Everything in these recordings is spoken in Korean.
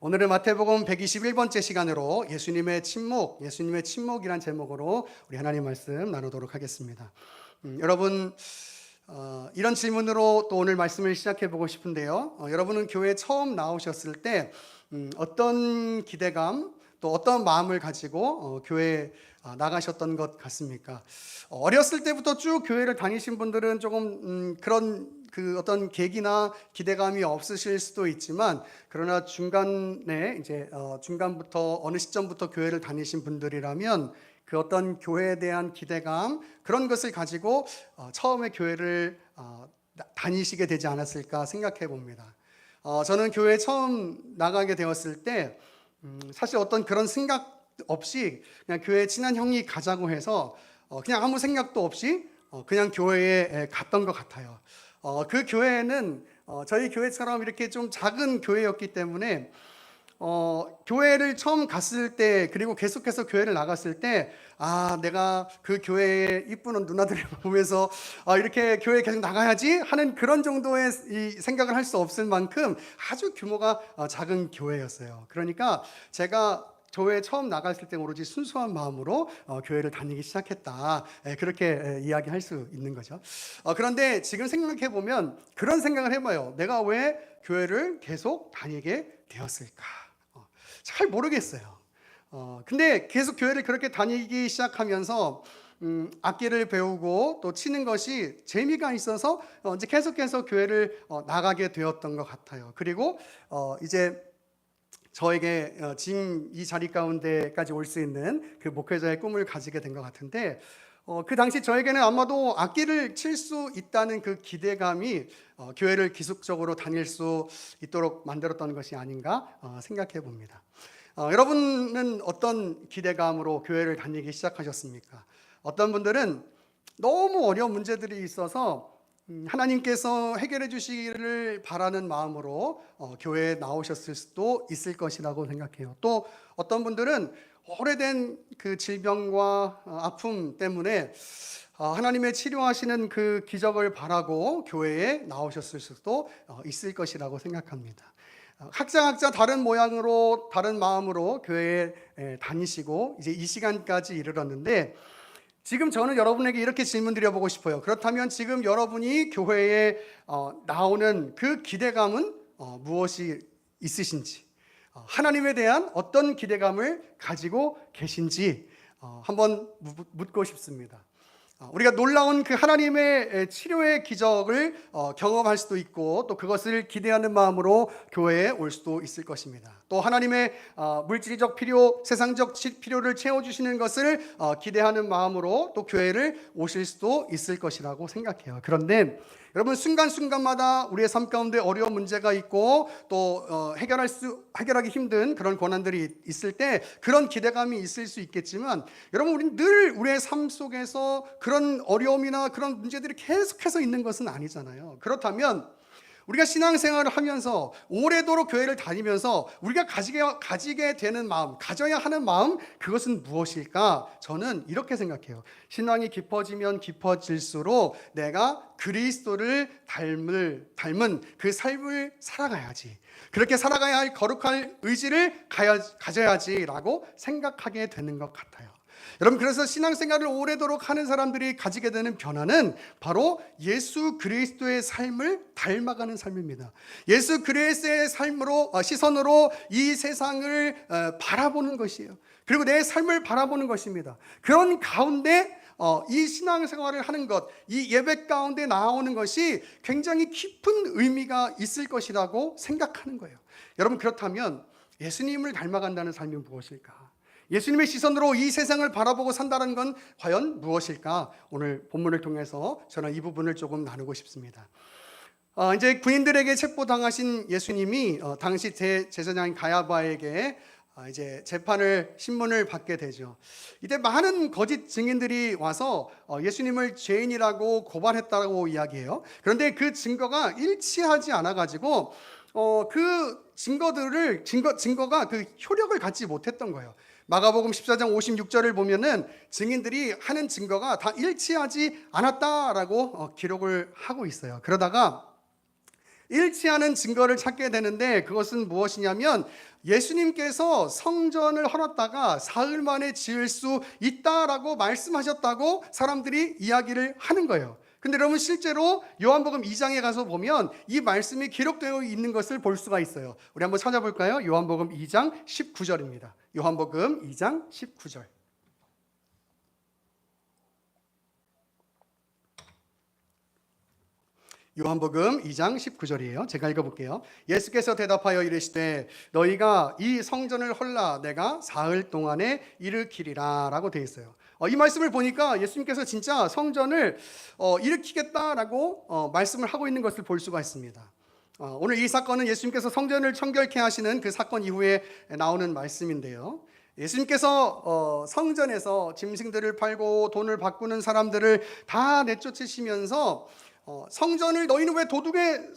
오늘은 마태복음 121번째 시간으로 예수님의 침묵이란 제목으로 우리 하나님 말씀 나누도록 하겠습니다. 여러분, 이런 질문으로 또 오늘 말씀을 시작해 보고 싶은데요. 여러분은 교회에 처음 나오셨을 때 어떤 기대감 또 어떤 마음을 가지고 교회에 나가셨던 것 같습니까? 어렸을 때부터 쭉 교회를 다니신 분들은 조금 그런 어떤 계기나 기대감이 없으실 수도 있지만, 그러나 중간에 중간부터 어느 시점부터 교회를 다니신 분들이라면 그 어떤 교회에 대한 기대감, 그런 것을 가지고 처음에 교회를 다니시게 되지 않았을까 생각해 봅니다. 저는 교회에 처음 나가게 되었을 때 사실 어떤 그런 생각 없이 그냥 교회에 친한 형이 가자고 해서 그냥 아무 생각도 없이 그냥 교회에 갔던 것 같아요. 그 교회는 저희 교회처럼 이렇게 좀 작은 교회였기 때문에 교회를 처음 갔을 때, 그리고 계속해서 교회를 나갔을 때, 내가 그 교회의 이쁜 누나들을 보면서 이렇게 교회에 계속 나가야지 하는 그런 정도의 이 생각을 할 수 없을 만큼 아주 규모가 작은 교회였어요. 그러니까 제가 교회에 처음 나갔을 때 오로지 순수한 마음으로 교회를 다니기 시작했다, 그렇게 이야기할 수 있는 거죠. 그런데 지금 생각해 보면 그런 생각을 해봐요. 내가 왜 교회를 계속 다니게 되었을까? 잘 모르겠어요. 근데 계속 교회를 그렇게 다니기 시작하면서 악기를 배우고 또 치는 것이 재미가 있어서 이제 계속해서 교회를 나가게 되었던 것 같아요. 그리고 이제 저에게 지금 이 자리 가운데까지 올 수 있는 그 목회자의 꿈을 가지게 된 것 같은데, 그 당시 저에게는 아마도 악기를 칠 수 있다는 그 기대감이 교회를 기숙적으로 다닐 수 있도록 만들었던 것이 아닌가 생각해 봅니다. 여러분은 어떤 기대감으로 교회를 다니기 시작하셨습니까? 어떤 분들은 너무 어려운 문제들이 있어서 하나님께서 해결해 주시기를 바라는 마음으로 교회에 나오셨을 수도 있을 것이라고 생각해요. 또 어떤 분들은 오래된 그 질병과 아픔 때문에 하나님의 치료하시는 그 기적을 바라고 교회에 나오셨을 수도 있을 것이라고 생각합니다. 각자 다른 모양으로, 다른 마음으로 교회에 다니시고 이제 이 시간까지 이르렀는데, 지금 저는 여러분에게 이렇게 질문 드려보고 싶어요. 그렇다면 지금 여러분이 교회에 나오는 그 기대감은 무엇이 있으신지, 하나님에 대한 어떤 기대감을 가지고 계신지 한번 묻고 싶습니다. 우리가 놀라운 그 하나님의 치료의 기적을 경험할 수도 있고, 또 그것을 기대하는 마음으로 교회에 올 수도 있을 것입니다. 또 하나님의 물질적 필요, 세상적 필요를 채워주시는 것을 기대하는 마음으로 또 교회를 오실 수도 있을 것이라고 생각해요. 그런데 여러분, 순간순간마다 우리의 삶 가운데 어려운 문제가 있고 또 해결하기 힘든 그런 고난들이 있을 때 그런 기대감이 있을 수 있겠지만, 여러분, 우리는 늘 우리의 삶 속에서 그런 어려움이나 그런 문제들이 계속해서 있는 것은 아니잖아요. 그렇다면 우리가 신앙생활을 하면서 오래도록 교회를 다니면서 우리가 가지게 되는 마음, 가져야 하는 마음, 그것은 무엇일까? 저는 이렇게 생각해요. 신앙이 깊어지면 깊어질수록 내가 그리스도를 닮은 그 삶을 살아가야지, 그렇게 살아가야 할 거룩할 의지를 가져야지라고 생각하게 되는 것 같아요. 여러분, 그래서 신앙생활을 오래도록 하는 사람들이 가지게 되는 변화는 바로 예수 그리스도의 삶을 닮아가는 삶입니다. 예수 그리스도의 시선으로 이 세상을 바라보는 것이에요. 그리고 내 삶을 바라보는 것입니다. 그런 가운데 이 신앙생활을 하는 것, 이 예배 가운데 나오는 것이 굉장히 깊은 의미가 있을 것이라고 생각하는 거예요. 여러분, 그렇다면 예수님을 닮아간다는 삶이 무엇일까? 예수님의 시선으로 이 세상을 바라보고 산다는 건 과연 무엇일까? 오늘 본문을 통해서 저는 이 부분을 조금 나누고 싶습니다. 이제 군인들에게 체포당하신 예수님이 당시 제사장인 가야바에게 이제 신문을 받게 되죠. 이때 많은 거짓 증인들이 와서 예수님을 죄인이라고 고발했다고 이야기해요. 그런데 그 증거가 일치하지 않아가지고 그 증거가 그 효력을 갖지 못했던 거예요. 마가복음 14장 56절을 보면은 증인들이 하는 증거가 다 일치하지 않았다라고 기록을 하고 있어요. 그러다가 일치하는 증거를 찾게 되는데 그것은 무엇이냐면 예수님께서 성전을 헐었다가 사흘 만에 지을 수 있다라고 말씀하셨다고 사람들이 이야기를 하는 거예요. 근데 여러분 실제로 요한복음 2장에 가서 보면 이 말씀이 기록되어 있는 것을 볼 수가 있어요. 우리 한번 찾아볼까요? 요한복음 2장 19절입니다. 요한복음 2장 19절. 요한복음 2장 19절이에요. 제가 읽어볼게요. 예수께서 대답하여 이르시되 너희가 이 성전을 헐라 내가 사흘 동안에 일으키리라 라고 되어 있어요. 이 말씀을 보니까 예수님께서 진짜 성전을 일으키겠다라고 말씀을 하고 있는 것을 볼 수가 있습니다. 오늘 이 사건은 예수님께서 성전을 청결케 하시는 그 사건 이후에 나오는 말씀인데요. 예수님께서 성전에서 짐승들을 팔고 돈을 바꾸는 사람들을 다 내쫓으시면서 성전을 너희는 왜 도둑의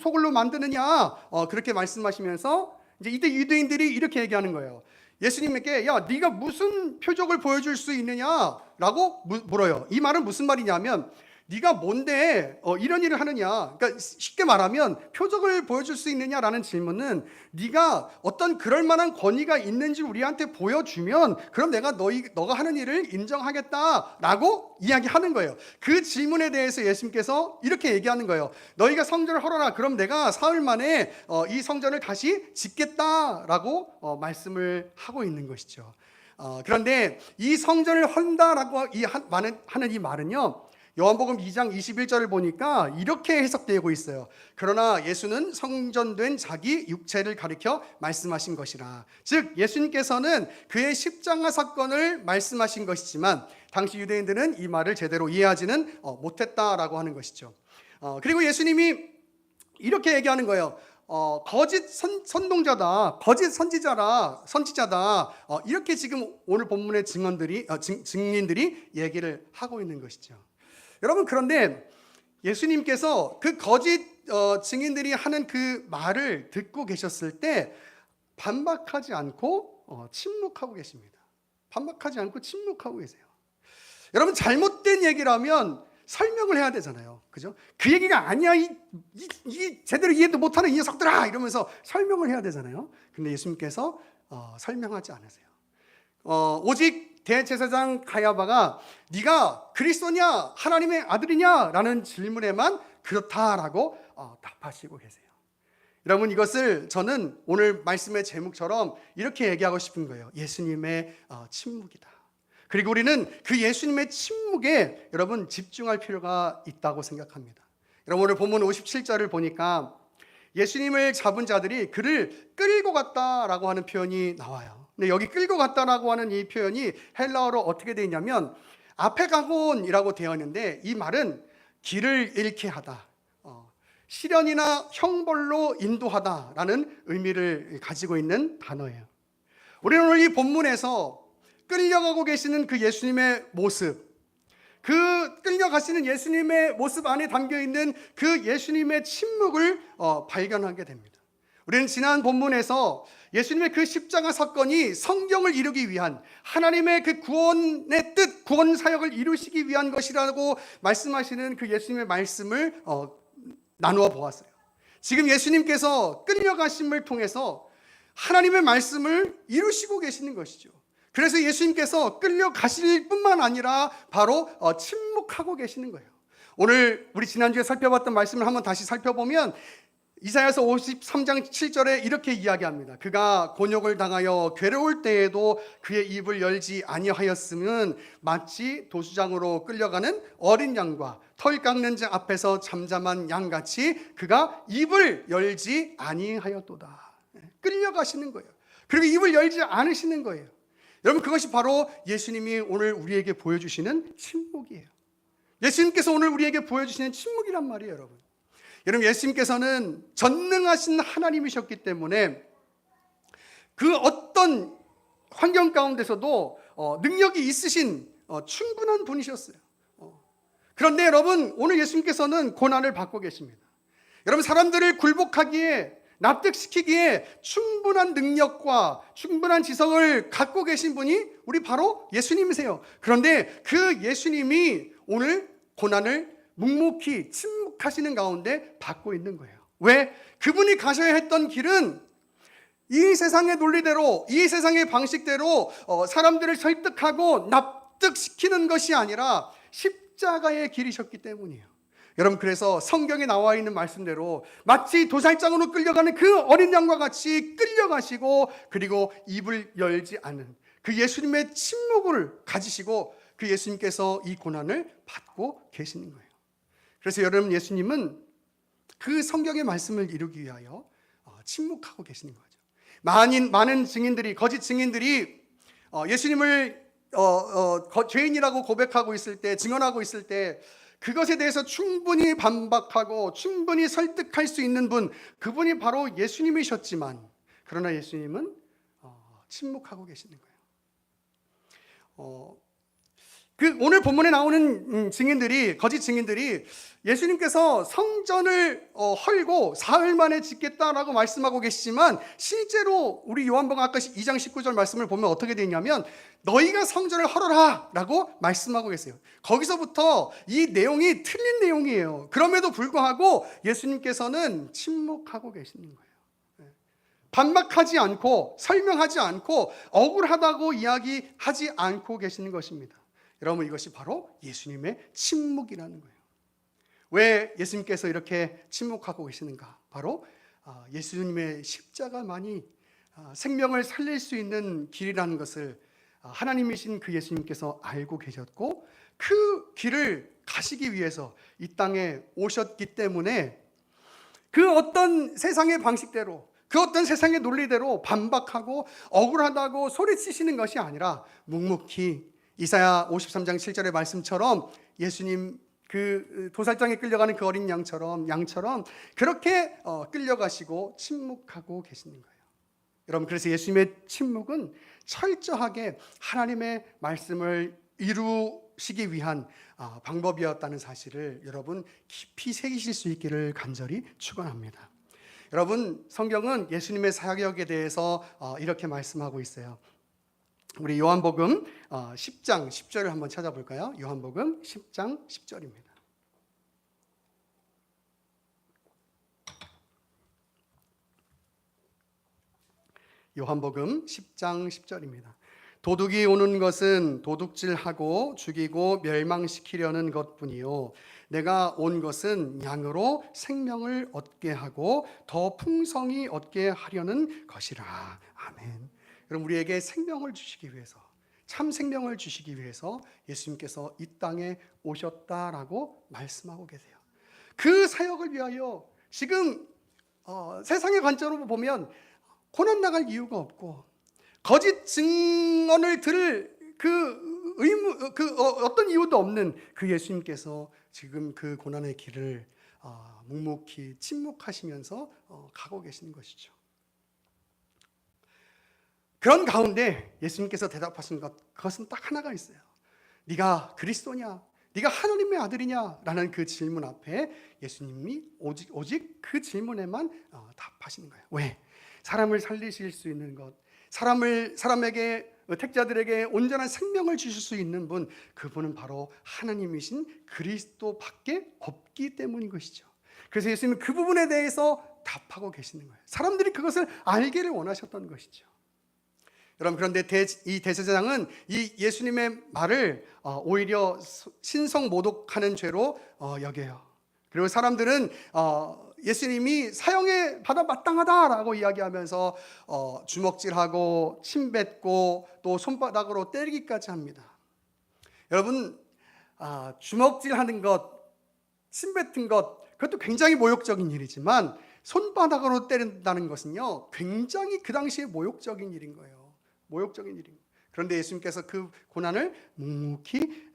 소굴로 만드느냐 그렇게 말씀하시면서 이제 이때 유대인들이 이렇게 얘기하는 거예요. 예수님에게 야 네가 무슨 표적을 보여줄 수 있느냐라고 물어요. 이 말은 무슨 말이냐면 네가 뭔데 이런 일을 하느냐. 그러니까 쉽게 말하면 표적을 보여줄 수 있느냐라는 질문은 네가 어떤 그럴 만한 권위가 있는지 우리한테 보여주면 그럼 내가 너가 하는 일을 인정하겠다라고 이야기하는 거예요. 그 질문에 대해서 예수님께서 이렇게 얘기하는 거예요. 너희가 성전을 헐어라. 그럼 내가 사흘 만에 이 성전을 다시 짓겠다라고 말씀을 하고 있는 것이죠. 그런데 이 성전을 헐다라고 하는 이 말은요. 요한복음 2장 21절을 보니까 이렇게 해석되고 있어요. 그러나 예수는 성전된 자기 육체를 가리켜 말씀하신 것이라. 즉 예수님께서는 그의 십자가 사건을 말씀하신 것이지만 당시 유대인들은 이 말을 제대로 이해하지는 못했다라고 하는 것이죠. 그리고 예수님이 이렇게 얘기하는 거예요. 거짓 선동자다, 거짓 선지자다. 이렇게 지금 오늘 본문의 증인들이 얘기를 하고 있는 것이죠. 여러분 그런데 예수님께서 그 거짓 증인들이 하는 그 말을 듣고 계셨을 때 반박하지 않고 침묵하고 계십니다. 반박하지 않고 침묵하고 계세요. 여러분 잘못된 얘기라면 설명을 해야 되잖아요. 그죠? 그 얘기가 아니야. 이 제대로 이해도 못하는 이 녀석들아 이러면서 설명을 해야 되잖아요. 근데 예수님께서 설명하지 않으세요. 오직 대제사장 가야바가 네가 그리스도냐 하나님의 아들이냐 라는 질문에만 그렇다라고 답하시고 계세요. 여러분 이것을 저는 오늘 말씀의 제목처럼 이렇게 얘기하고 싶은 거예요. 예수님의 침묵이다. 그리고 우리는 그 예수님의 침묵에 여러분 집중할 필요가 있다고 생각합니다. 여러분 오늘 본문 57절을 보니까 예수님을 잡은 자들이 그를 끌고 갔다라고 하는 표현이 나와요. 근데 여기 끌고 갔다라고 하는 이 표현이 헬라어로 어떻게 되어 있냐면 아페가곤이라고 되어 있는데 이 말은 길을 잃게 하다, 시련이나 형벌로 인도하다라는 의미를 가지고 있는 단어예요. 우리는 오늘 이 본문에서 끌려가고 계시는 그 예수님의 모습, 그 끌려가시는 예수님의 모습 안에 담겨있는 그 예수님의 침묵을 발견하게 됩니다. 우리는 지난 본문에서 예수님의 그 십자가 사건이 성경을 이루기 위한 하나님의 그 구원의 뜻, 구원 사역을 이루시기 위한 것이라고 말씀하시는 그 예수님의 말씀을 나누어 보았어요. 지금 예수님께서 끌려가심을 통해서 하나님의 말씀을 이루시고 계시는 것이죠. 그래서 예수님께서 끌려가실 뿐만 아니라 바로 침묵하고 계시는 거예요. 오늘 우리 지난주에 살펴봤던 말씀을 한번 다시 살펴보면 이사야서 53장 7절에 이렇게 이야기합니다. 그가 곤욕을 당하여 괴로울 때에도 그의 입을 열지 아니하였으면 마치 도수장으로 끌려가는 어린 양과 털 깎는 자 앞에서 잠잠한 양같이 그가 입을 열지 아니하였도다. 끌려가시는 거예요. 그리고 입을 열지 않으시는 거예요. 여러분 그것이 바로 예수님이 오늘 우리에게 보여주시는 침묵이에요. 예수님께서 오늘 우리에게 보여주시는 침묵이란 말이에요. 여러분 예수님께서는 전능하신 하나님이셨기 때문에 그 어떤 환경 가운데서도 능력이 있으신 충분한 분이셨어요. 그런데 여러분 오늘 예수님께서는 고난을 받고 계십니다. 여러분 사람들을 굴복하기에 납득시키기에 충분한 능력과 충분한 지성을 갖고 계신 분이 우리 바로 예수님이세요. 그런데 그 예수님이 오늘 고난을 묵묵히 침묵하시는 가운데 받고 있는 거예요. 왜? 그분이 가셔야 했던 길은 이 세상의 논리대로, 이 세상의 방식대로 사람들을 설득하고 납득시키는 것이 아니라 십자가의 길이셨기 때문이에요. 여러분, 그래서 성경에 나와 있는 말씀대로 마치 도살장으로 끌려가는 그 어린 양과 같이 끌려가시고, 그리고 입을 열지 않은 그 예수님의 침묵을 가지시고 그 예수님께서 이 고난을 받고 계시는 거예요. 그래서 여러분, 예수님은 그 성경의 말씀을 이루기 위하여 침묵하고 계시는 거죠. 많은 증인들이, 거짓 증인들이 예수님을 죄인이라고 고백하고 있을 때, 증언하고 있을 때 그것에 대해서 충분히 반박하고 충분히 설득할 수 있는 분, 그분이 바로 예수님이셨지만, 그러나 예수님은 침묵하고 계시는 거예요. 그 오늘 본문에 나오는 증인들이, 거짓 증인들이 예수님께서 성전을 헐고 사흘 만에 짓겠다라고 말씀하고 계시지만, 실제로 우리 요한복음 아까 2장 19절 말씀을 보면 어떻게 되냐면 너희가 성전을 헐어라 라고 말씀하고 계세요. 거기서부터 이 내용이 틀린 내용이에요. 그럼에도 불구하고 예수님께서는 침묵하고 계시는 거예요. 반박하지 않고 설명하지 않고 억울하다고 이야기하지 않고 계시는 것입니다. 여러분, 이것이 바로 예수님의 침묵이라는 거예요. 왜 예수님께서 이렇게 침묵하고 계시는가? 바로 예수님의 십자가만이 생명을 살릴 수 있는 길이라는 것을 하나님이신 그 예수님께서 알고 계셨고, 그 길을 가시기 위해서 이 땅에 오셨기 때문에 그 어떤 세상의 방식대로, 그 어떤 세상의 논리대로 반박하고 억울하다고 소리치시는 것이 아니라 묵묵히 이사야 53장 7절의 말씀처럼 예수님 그 도살장에 끌려가는 그 어린 양처럼 그렇게 끌려가시고 침묵하고 계시는 거예요. 여러분, 그래서 예수님의 침묵은 철저하게 하나님의 말씀을 이루시기 위한 방법이었다는 사실을 여러분 깊이 새기실 수 있기를 간절히 축원합니다. 여러분, 성경은 예수님의 사역에 대해서 이렇게 말씀하고 있어요. 우리 요한복음 10장 10절을 한번 찾아볼까요? 요한복음 10장 10절입니다. 요한복음 10장 10절입니다. 도둑이 오는 것은 도둑질하고 죽이고 멸망시키려는 것뿐이요, 내가 온 것은 양으로 생명을 얻게 하고 더 풍성히 얻게 하려는 것이라. 아멘. 그럼 우리에게 생명을 주시기 위해서, 참 생명을 주시기 위해서 예수님께서 이 땅에 오셨다라고 말씀하고 계세요. 그 사역을 위하여 지금 세상의 관점으로 보면 고난 나갈 이유가 없고, 거짓 증언을 들을 어떤 이유도 없는 그 예수님께서 지금 그 고난의 길을 묵묵히 침묵하시면서 가고 계시는 것이죠. 그런 가운데 예수님께서 대답하신 그것은 딱 하나가 있어요. 네가 그리스도냐? 네가 하나님의 아들이냐? 라는 그 질문 앞에 예수님이 오직 그 질문에만 답하시는 거예요. 왜? 사람을 살리실 수 있는 것, 사람에게, 택자들에게 온전한 생명을 주실 수 있는 분, 그분은 바로 하나님이신 그리스도밖에 없기 때문인 것이죠. 그래서 예수님은 그 부분에 대해서 답하고 계시는 거예요. 사람들이 그것을 알기를 원하셨던 것이죠. 여러분, 그런데 이 대제사장은 이 예수님의 말을 오히려 신성모독하는 죄로 여겨요. 그리고 사람들은 예수님이 사형에 받아 마땅하다라고 이야기하면서 주먹질하고 침뱉고 또 손바닥으로 때리기까지 합니다. 여러분, 주먹질하는 것, 침뱉은 것, 그것도 굉장히 모욕적인 일이지만 손바닥으로 때린다는 것은요, 굉장히 그 당시에 모욕적인 일인 거예요. 모욕적인 일입니다. 그런데 예수님께서 그 고난을 묵묵히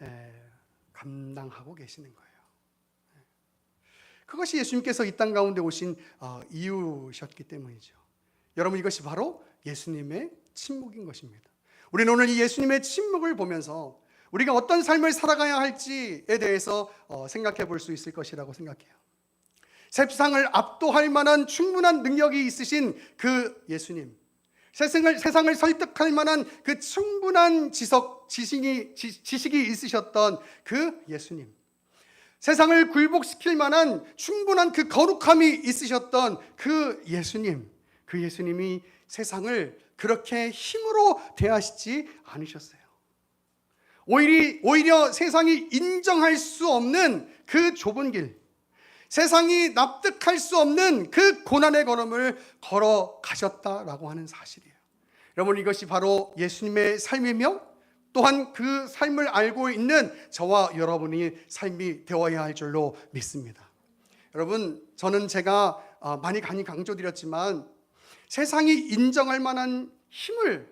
감당하고 계시는 거예요. 그것이 예수님께서 이 땅 가운데 오신 이유셨기 때문이죠. 여러분, 이것이 바로 예수님의 침묵인 것입니다. 우리는 오늘 이 예수님의 침묵을 보면서 우리가 어떤 삶을 살아가야 할지에 대해서 생각해 볼 수 있을 것이라고 생각해요. 세상을 압도할 만한 충분한 능력이 있으신 그 예수님, 세상을 설득할 만한 그 충분한 지식이 있으셨던 그 예수님, 세상을 굴복시킬 만한 충분한 그 거룩함이 있으셨던 그 예수님이 세상을 그렇게 힘으로 대하시지 않으셨어요. 오히려 세상이 인정할 수 없는 그 좁은 길, 세상이 납득할 수 없는 그 고난의 걸음을 걸어가셨다라고 하는 사실이에요. 여러분, 이것이 바로 예수님의 삶이며 또한 그 삶을 알고 있는 저와 여러분이 삶이 되어야 할 줄로 믿습니다. 여러분, 저는 제가 많이 강조드렸지만 세상이 인정할 만한 힘을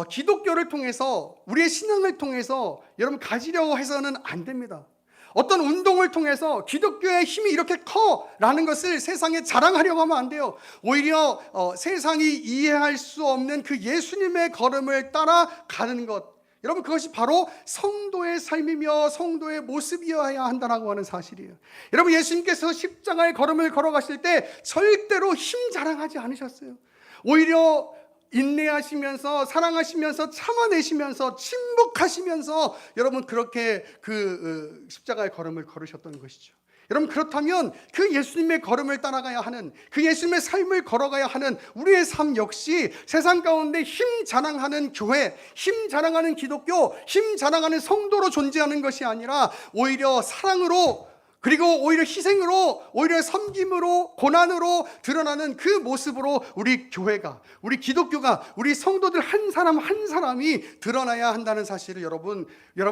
기독교를 통해서, 우리의 신앙을 통해서 여러분 가지려고 해서는 안 됩니다. 어떤 운동을 통해서 기독교의 힘이 이렇게 커라는 것을 세상에 자랑하려고 하면 안 돼요. 오히려 세상이 이해할 수 없는 그 예수님의 걸음을 따라가는 것, 여러분, 그것이 바로 성도의 삶이며 성도의 모습이어야 한다고 하는 사실이에요. 여러분, 예수님께서 십자가의 걸음을 걸어가실 때 절대로 힘 자랑하지 않으셨어요. 오히려 인내하시면서, 사랑하시면서, 참아내시면서, 침묵하시면서 여러분 그렇게 그 십자가의 걸음을 걸으셨던 것이죠. 여러분, 그렇다면 그 예수님의 걸음을 따라가야 하는, 그 예수님의 삶을 걸어가야 하는 우리의 삶 역시 세상 가운데 힘 자랑하는 교회, 힘 자랑하는 기독교, 힘 자랑하는 성도로 존재하는 것이 아니라 오히려 사랑으로, 그리고 오히려 희생으로, 오히려 섬김으로, 고난으로 드러나는 그 모습으로 우리 교회가, 우리 기독교가, 우리 성도들 한 사람 한 사람이 드러나야 한다는 사실을 여러분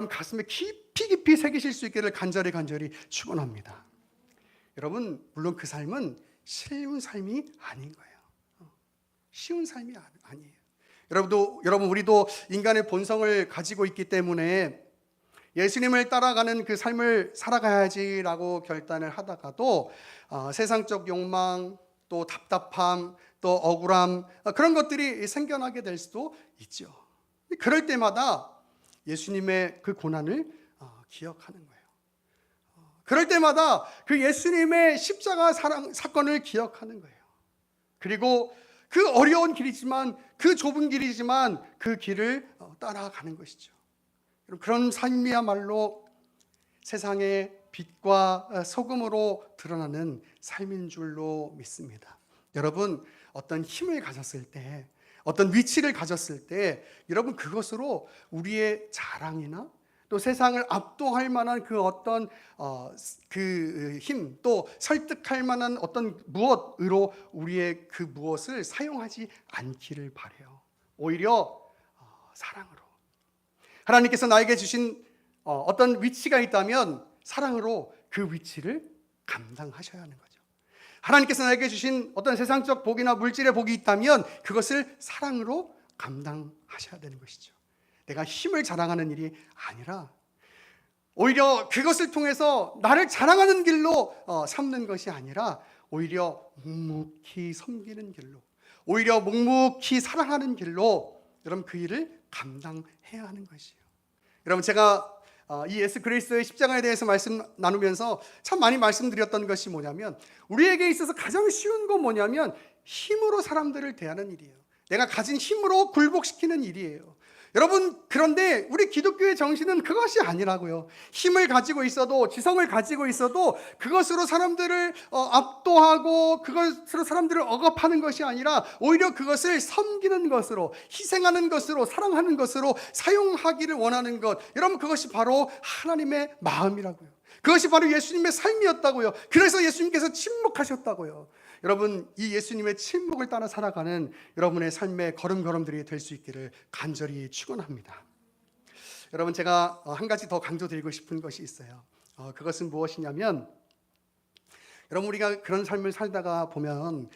가슴에 깊이 새기실 수 있기를 간절히 축원합니다. 여러분, 물론 그 삶은 쉬운 삶이 아닌 거예요. 쉬운 삶이 아니에요. 여러분, 우리도 인간의 본성을 가지고 있기 때문에 예수님을 따라가는 그 삶을 살아가야지라고 결단을 하다가도 세상적 욕망, 또 답답함, 또 억울함, 그런 것들이 생겨나게 될 수도 있죠. 그럴 때마다 예수님의 그 고난을 기억하는 거예요. 그럴 때마다 그 예수님의 십자가 사건을 기억하는 거예요. 그리고 그 어려운 길이지만, 그 좁은 길이지만 그 길을 따라가는 것이죠. 그런 삶이야말로 세상의 빛과 소금으로 드러나는 삶인 줄로 믿습니다. 여러분, 어떤 힘을 가졌을 때, 어떤 위치를 가졌을 때 여러분 그것으로 우리의 자랑이나 또 세상을 압도할 만한 그 어떤 그 힘, 또 설득할 만한 어떤 무엇으로 우리의 그 무엇을 사용하지 않기를 바라요. 오히려 사랑으로, 하나님께서 나에게 주신 어떤 위치가 있다면 사랑으로 그 위치를 감당하셔야 하는 거죠. 하나님께서 나에게 주신 어떤 세상적 복이나 물질의 복이 있다면 그것을 사랑으로 감당하셔야 되는 것이죠. 내가 힘을 자랑하는 일이 아니라 오히려 그것을 통해서 나를 자랑하는 길로 삼는 것이 아니라 오히려 묵묵히 섬기는 길로, 오히려 묵묵히 사랑하는 길로 여러분 그 일을 감당해야 하는 것이에요. 여러분, 제가 이 예수 그리스도의 십자가에 대해서 말씀 나누면서 참 많이 말씀드렸던 것이 뭐냐면, 우리에게 있어서 가장 쉬운 건 뭐냐면 힘으로 사람들을 대하는 일이에요. 내가 가진 힘으로 굴복시키는 일이에요. 여러분, 그런데 우리 기독교의 정신은 그것이 아니라고요. 힘을 가지고 있어도, 지성을 가지고 있어도 그것으로 사람들을 압도하고 그것으로 사람들을 억압하는 것이 아니라 오히려 그것을 섬기는 것으로, 희생하는 것으로, 사랑하는 것으로 사용하기를 원하는 것, 여러분 그것이 바로 하나님의 마음이라고요. 그것이 바로 예수님의 삶이었다고요. 그래서 예수님께서 침묵하셨다고요. 여러분, 이 예수님의 침묵을 따라 살아가는 여러분의 삶의 걸음걸음들이 될 수 있기를 간절히 축원합니다. 여러분, 제가 한 가지 더 강조드리고 싶은 것이 있어요. 그것은 무엇이냐면, 여러분, 우리가 그런 삶을 살다가 보면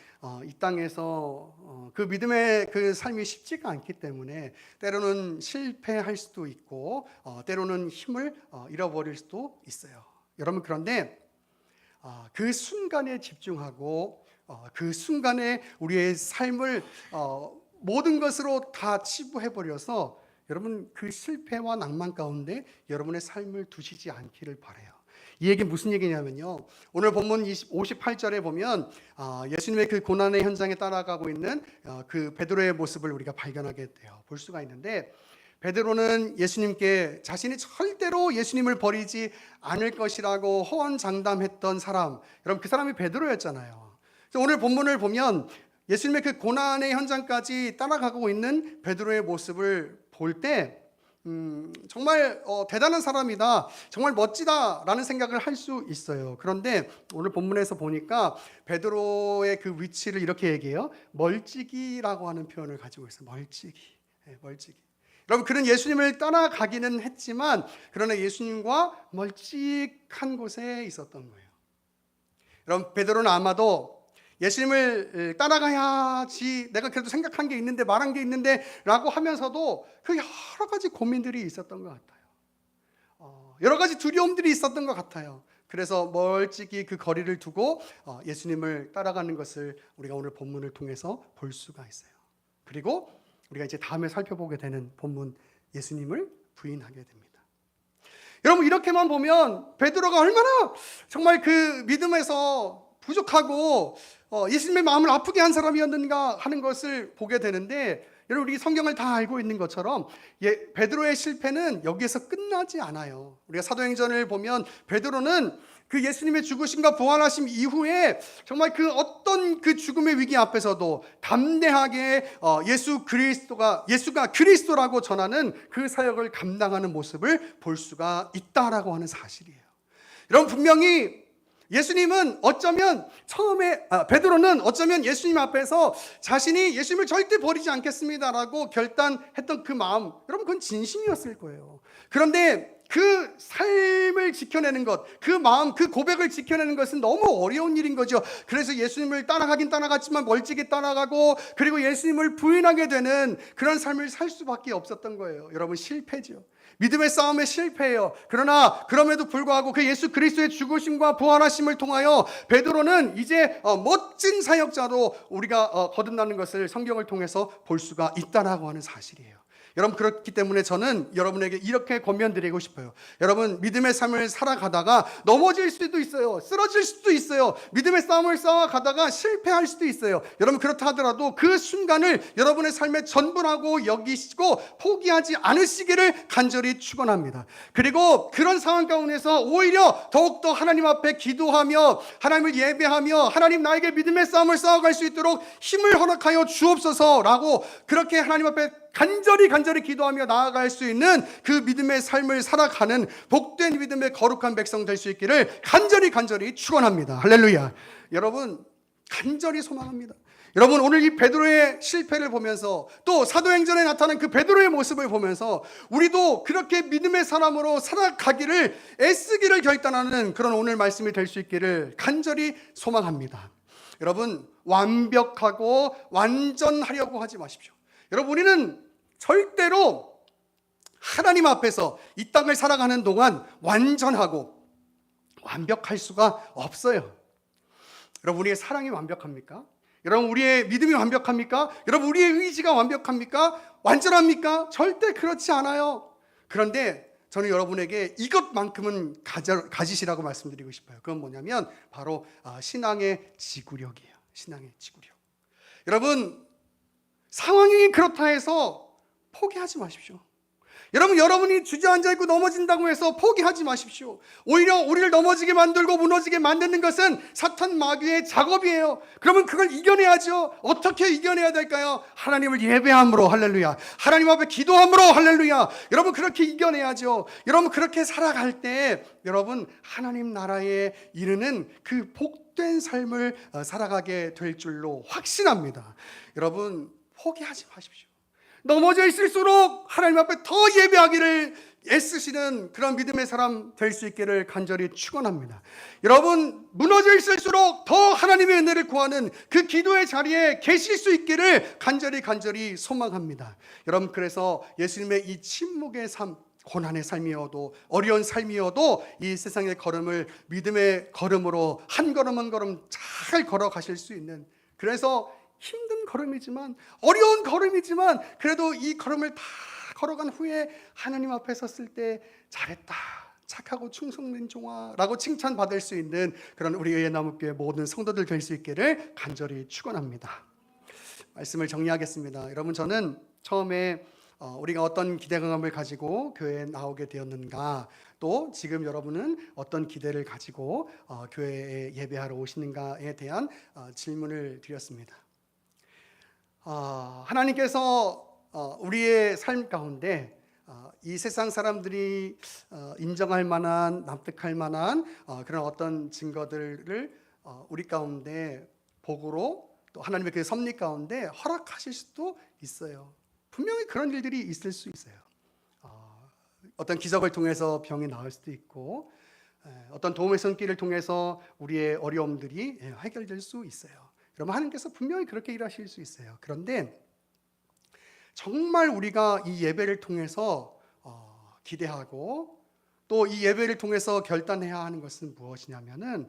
이 땅에서 그 믿음의 그 삶이 쉽지가 않기 때문에 때로는 실패할 수도 있고 때로는 힘을 잃어버릴 수도 있어요. 여러분, 그런데 그 순간에 집중하고 그 순간에 우리의 삶을 모든 것으로 다 치부해버려서 여러분 그 실패와 낭만 가운데 여러분의 삶을 두시지 않기를 바라요. 이 얘기 무슨 얘기냐면요, 오늘 본문 58절에 보면 예수님의 그 고난의 현장에 따라가고 있는 그 베드로의 모습을 우리가 발견하게 돼요. 볼 수가 있는데, 베드로는 예수님께 자신이 절대로 예수님을 버리지 않을 것이라고 호언장담했던 사람, 여러분 그 사람이 베드로였잖아요. 그래서 오늘 본문을 보면 예수님의 그 고난의 현장까지 따라가고 있는 베드로의 모습을 볼 때 정말 대단한 사람이다, 정말 멋지다라는 생각을 할 수 있어요. 그런데 오늘 본문에서 보니까 베드로의 그 위치를 이렇게 얘기해요. 멀찍이라고 하는 표현을 가지고 있어요. 멀찍이. 네, 멀찍이. 여러분, 그는 예수님을 따라가기는 했지만 그러나 예수님과 멀찍한 곳에 있었던 거예요. 여러분, 베드로는 아마도 예수님을 따라가야지, 내가 그래도 생각한 게 있는데 말한 게 있는데 라고 하면서도 그 여러 가지 고민들이 있었던 것 같아요. 여러 가지 두려움들이 있었던 것 같아요. 그래서 멀찍이 그 거리를 두고 예수님을 따라가는 것을 우리가 오늘 본문을 통해서 볼 수가 있어요. 그리고 우리가 이제 다음에 살펴보게 되는 본문, 예수님을 부인하게 됩니다. 여러분, 이렇게만 보면 베드로가 얼마나 정말 그 믿음에서 부족하고 예수님의 마음을 아프게 한 사람이었는가 하는 것을 보게 되는데, 여러분 우리 성경을 다 알고 있는 것처럼 베드로의 실패는 여기에서 끝나지 않아요. 우리가 사도행전을 보면 베드로는 그 예수님의 죽으심과 부활하심 이후에 정말 그 어떤 그 죽음의 위기 앞에서도 담대하게 예수가 그리스도라고 전하는 그 사역을 감당하는 모습을 볼 수가 있다라고 하는 사실이에요. 여러분, 분명히 예수님은 베드로는 어쩌면 예수님 앞에서 자신이 예수님을 절대 버리지 않겠습니다라고 결단했던 그 마음, 여러분 그건 진심이었을 거예요. 그런데 그 삶을 지켜내는 것, 그 마음, 그 고백을 지켜내는 것은 너무 어려운 일인 거죠. 그래서 예수님을 따라가긴 따라갔지만 멀찍이 따라가고, 그리고 예수님을 부인하게 되는 그런 삶을 살 수밖에 없었던 거예요. 여러분, 실패죠. 믿음의 싸움에 실패해요. 그러나 그럼에도 불구하고 그 예수 그리스도의 죽으심과 부활하심을 통하여 베드로는 이제 멋진 사역자로 우리가 거듭나는 것을 성경을 통해서 볼 수가 있다라고 하는 사실이에요. 여러분, 그렇기 때문에 저는 여러분에게 이렇게 권면드리고 싶어요. 여러분, 믿음의 삶을 살아가다가 넘어질 수도 있어요. 쓰러질 수도 있어요. 믿음의 싸움을 싸워가다가 실패할 수도 있어요. 여러분, 그렇다 하더라도 그 순간을 여러분의 삶의 전부라고 여기시고 포기하지 않으시기를 간절히 축원합니다. 그리고 그런 상황 가운데서 오히려 더욱더 하나님 앞에 기도하며 하나님을 예배하며 하나님, 나에게 믿음의 싸움을 싸워갈 수 있도록 힘을 허락하여 주옵소서라고 그렇게 하나님 앞에 간절히 기도하며 나아갈 수 있는 그 믿음의 삶을 살아가는 복된 믿음의 거룩한 백성 될 수 있기를 간절히 축원합니다. 할렐루야. 여러분, 간절히 소망합니다. 여러분, 오늘 이 베드로의 실패를 보면서 또 사도행전에 나타난 그 베드로의 모습을 보면서 우리도 그렇게 믿음의 사람으로 살아가기를 애쓰기를 결단하는 그런 오늘 말씀이 될 수 있기를 간절히 소망합니다. 여러분, 완벽하고 완전하려고 하지 마십시오. 여러분, 우리는 절대로 하나님 앞에서 이 땅을 살아가는 동안 완전하고 완벽할 수가 없어요. 여러분, 우리의 사랑이 완벽합니까? 여러분, 우리의 믿음이 완벽합니까? 여러분, 우리의 의지가 완벽합니까? 완전합니까? 절대 그렇지 않아요. 그런데 저는 여러분에게 이것만큼은 가지시라고 말씀드리고 싶어요. 그건 뭐냐면 바로 신앙의 지구력이에요. 신앙의 지구력. 여러분, 상황이 그렇다 해서 포기하지 마십시오. 여러분, 여러분이 주저앉아 있고 넘어진다고 해서 포기하지 마십시오. 오히려 우리를 넘어지게 만들고 무너지게 만드는 것은 사탄 마귀의 작업이에요. 그러면 그걸 이겨내야죠. 어떻게 이겨내야 될까요? 하나님을 예배함으로, 할렐루야. 하나님 앞에 기도함으로, 할렐루야. 여러분, 그렇게 이겨내야죠. 여러분, 그렇게 살아갈 때 여러분, 하나님 나라에 이르는 그 복된 삶을 살아가게 될 줄로 확신합니다. 여러분, 포기하지 마십시오. 넘어져 있을수록 하나님 앞에 더 예배하기를 애쓰시는 그런 믿음의 사람 될 수 있기를 간절히 축원합니다. 여러분, 무너져 있을수록 더 하나님의 은혜를 구하는 그 기도의 자리에 계실 수 있기를 간절히 소망합니다. 여러분, 그래서 예수님의 이 침묵의 삶, 고난의 삶이어도 어려운 삶이어도 이 세상의 걸음을 믿음의 걸음으로 한 걸음 한 걸음 잘 걸어가실 수 있는, 그래서 힘든 걸음이지만 어려운 걸음이지만 그래도 이 걸음을 다 걸어간 후에 하나님 앞에 섰을 때 잘했다, 착하고 충성된 종아라고 칭찬받을 수 있는 그런 우리 의예나무교회 모든 성도들 될 수 있기를 간절히 축원합니다. 말씀을 정리하겠습니다. 여러분, 저는 처음에 우리가 어떤 기대감을 가지고 교회에 나오게 되었는가, 또 지금 여러분은 어떤 기대를 가지고 교회에 예배하러 오시는가에 대한 질문을 드렸습니다. 하나님께서 우리의 삶 가운데 이 세상 사람들이 인정할 만한, 납득할 만한 그런 어떤 증거들을 우리 가운데 복으로, 또 하나님의 그 섭리 가운데 허락하실 수도 있어요. 분명히 그런 일들이 있을 수 있어요. 어떤 기적을 통해서 병이 나을 수도 있고, 어떤 도움의 손길을 통해서 우리의 어려움들이 해결될 수 있어요. 그러면 하나님께서 분명히 그렇게 일하실 수 있어요. 그런데 정말 우리가 이 예배를 통해서 기대하고, 또 이 예배를 통해서 결단해야 하는 것은 무엇이냐면은,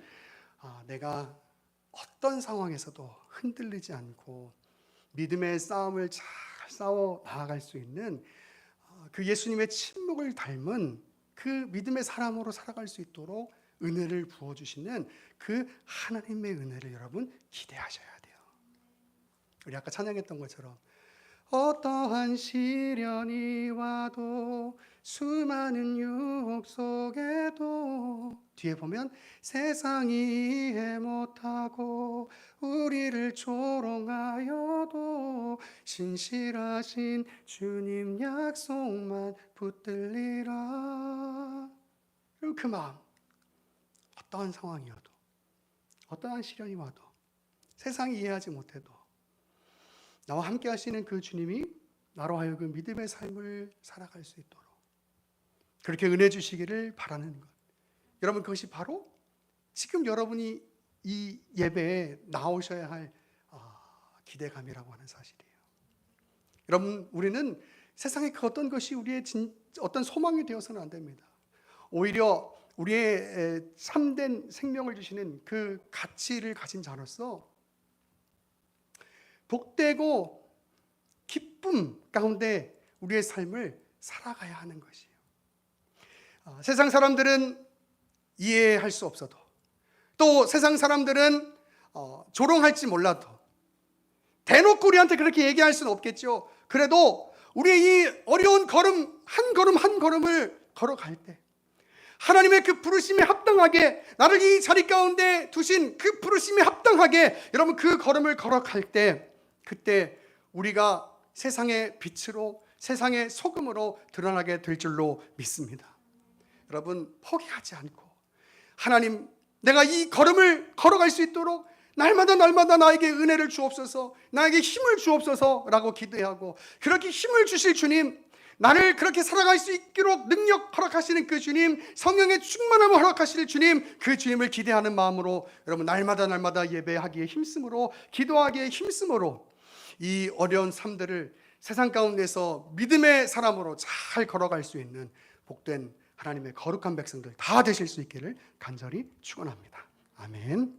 내가 어떤 상황에서도 흔들리지 않고 믿음의 싸움을 잘 싸워 나아갈 수 있는 그 예수님의 침묵을 닮은 그 믿음의 사람으로 살아갈 수 있도록 은혜를 부어주시는 그 하나님의 은혜를 여러분 기대하셔야 돼요. 우리 아까 찬양했던 것처럼 어떠한 시련이 와도, 수많은 유혹 속에도, 뒤에 보면 세상이 이해 못하고 우리를 조롱하여도 신실하신 주님 약속만 붙들리라. 그리고 그 마음, 어떠한 상황이어도, 어떠한 시련이 와도, 세상이 이해하지 못해도 나와 함께 하시는 그 주님이 나로 하여금 믿음의 삶을 살아갈 수 있도록 그렇게 은혜 주시기를 바라는 것. 여러분, 그것이 바로 지금 여러분이 이 예배에 나오셔야 할 기대감이라고 하는 사실이에요. 여러분, 우리는 세상의 그 어떤 것이 우리의 어떤 소망이 되어서는 안 됩니다. 오히려 우리의 참된 생명을 주시는 그 가치를 가진 자로서 복되고 기쁨 가운데 우리의 삶을 살아가야 하는 것이에요. 세상 사람들은 이해할 수 없어도, 또 세상 사람들은 조롱할지 몰라도, 대놓고 우리한테 그렇게 얘기할 수는 없겠죠. 그래도 우리의 이 어려운 걸음 한 걸음 한 걸음을 걸어갈 때, 하나님의 그 부르심에 합당하게, 나를 이 자리 가운데 두신 그 부르심에 합당하게 여러분 그 걸음을 걸어갈 때, 그때 우리가 세상의 빛으로, 세상의 소금으로 드러나게 될 줄로 믿습니다. 여러분, 포기하지 않고 하나님, 내가 이 걸음을 걸어갈 수 있도록 날마다 나에게 은혜를 주옵소서, 나에게 힘을 주옵소서라고 기도하고, 그렇게 힘을 주실 주님, 나를 그렇게 살아갈 수 있도록 능력 허락하시는 그 주님, 성령의 충만함을 허락하실 주님, 그 주님을 기대하는 마음으로 여러분 날마다 예배하기에 힘쓰므로, 기도하기에 힘쓰므로 이 어려운 삶들을 세상 가운데서 믿음의 사람으로 잘 걸어갈 수 있는 복된 하나님의 거룩한 백성들 다 되실 수 있기를 간절히 축원합니다. 아멘.